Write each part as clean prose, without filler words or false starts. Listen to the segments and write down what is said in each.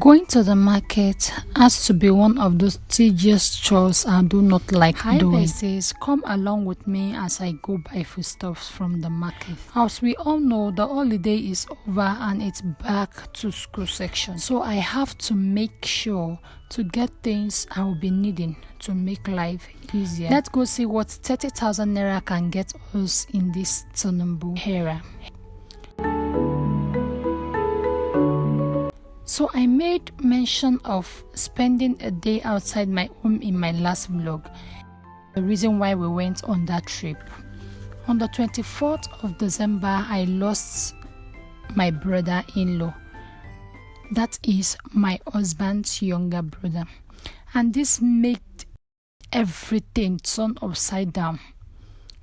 Going to the market has to be one of those tedious chores I do not like doing. Says, come along with me as I go buy foodstuffs from the market. As we all know, the holiday is over and it's back to school section. So I have to make sure to get things I will be needing to make life easier. Let's go see what 30,000 naira can get us in this Tinubu era. So I made mention of spending a day outside my home in my last vlog. The reason why we went on that trip. On the 24th of December, I lost my brother-in-law. That is my husband's younger brother. And this made everything turn upside down.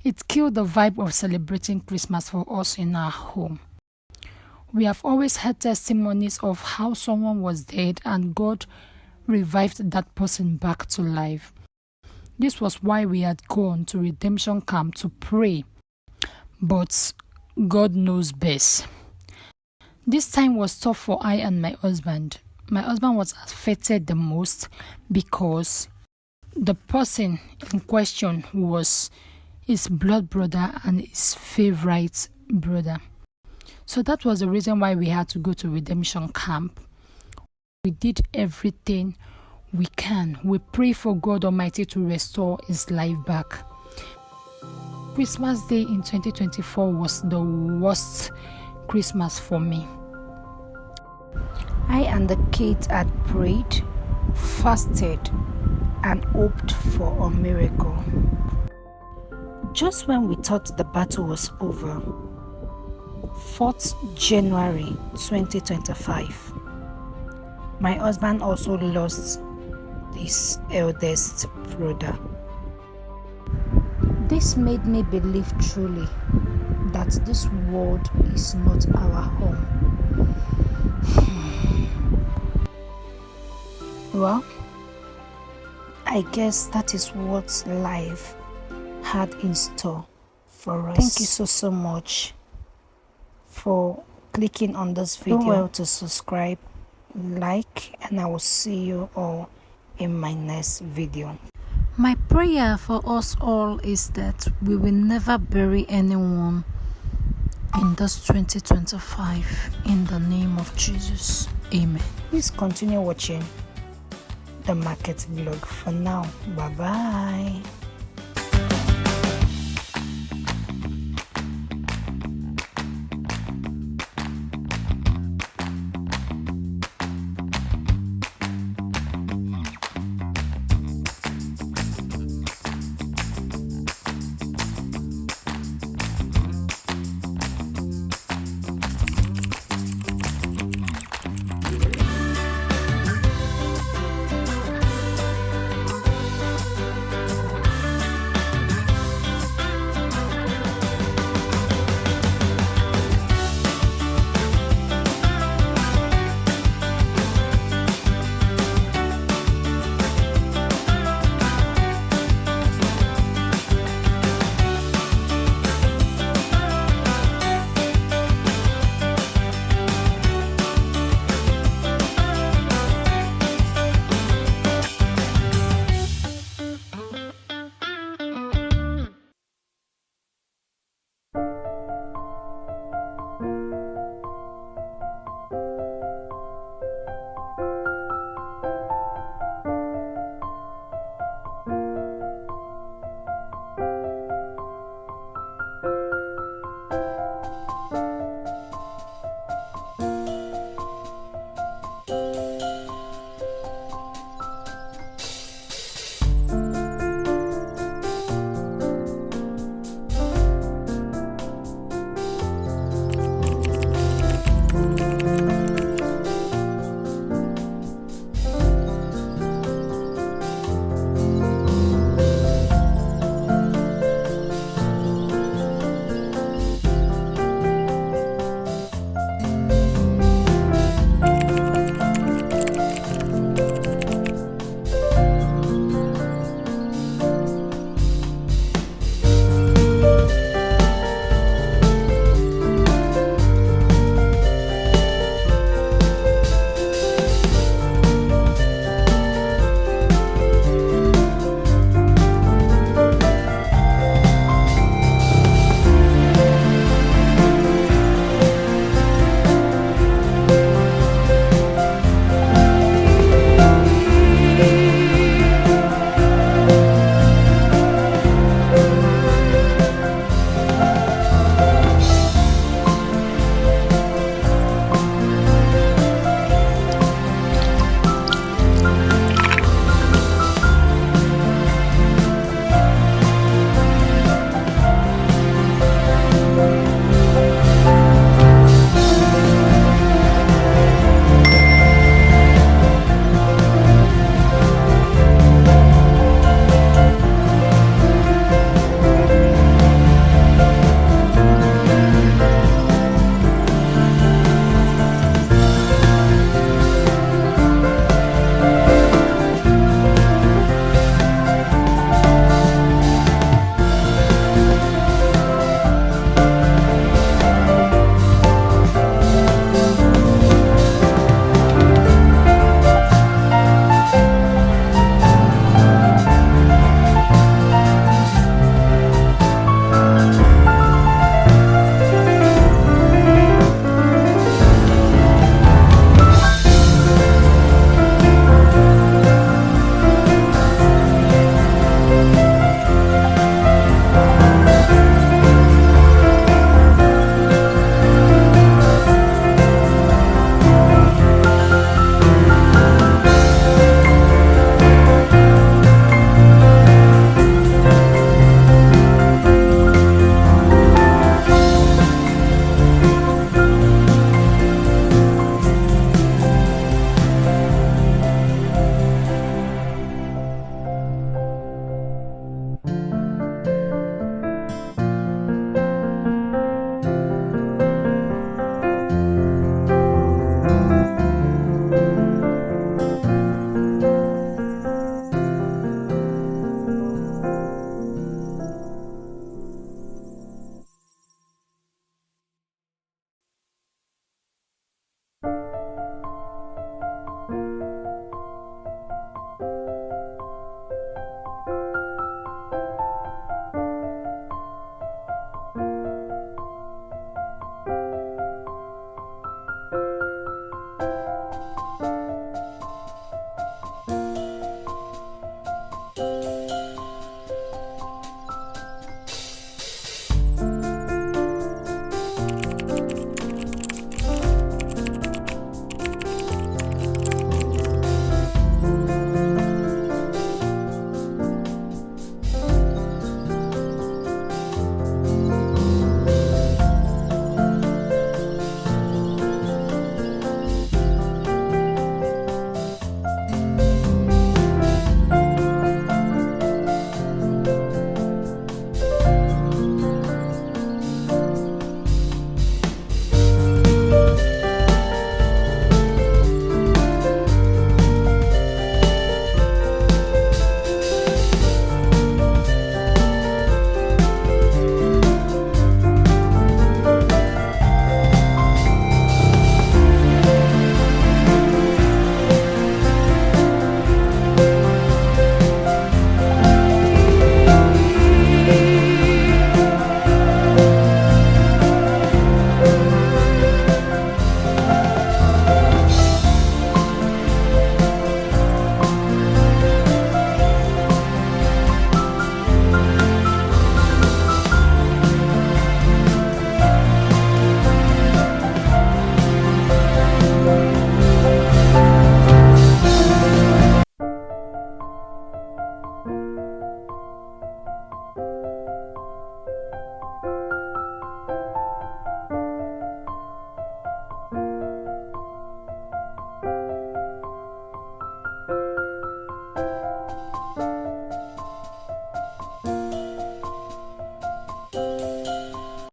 It killed the vibe of celebrating Christmas for us in our home. We have always heard testimonies of how someone was dead and God revived that person back to life. This was why we had gone to redemption camp to pray. But God knows best. This time was tough for I and my husband. My husband was affected the most because the person in question was his blood brother and his favorite brother. So that was the reason why we had to go to redemption camp. We did everything we can. We pray for God Almighty to restore his life back. Christmas Day in 2024 was the worst Christmas for me. I and the kids had prayed, fasted, and hoped for a miracle. Just when we thought the battle was over, 4th January 2025, my husband also lost his eldest brother. This made me believe truly that this world is not our home. Well, I guess that is what life had in store for us. Thank you so much for clicking on this video. Do well to subscribe, like, and I will see you all in my next video. My prayer for us all is that we will never bury anyone in this 2025 in the name of Jesus. Amen. Please continue watching the market vlog. For now, bye bye.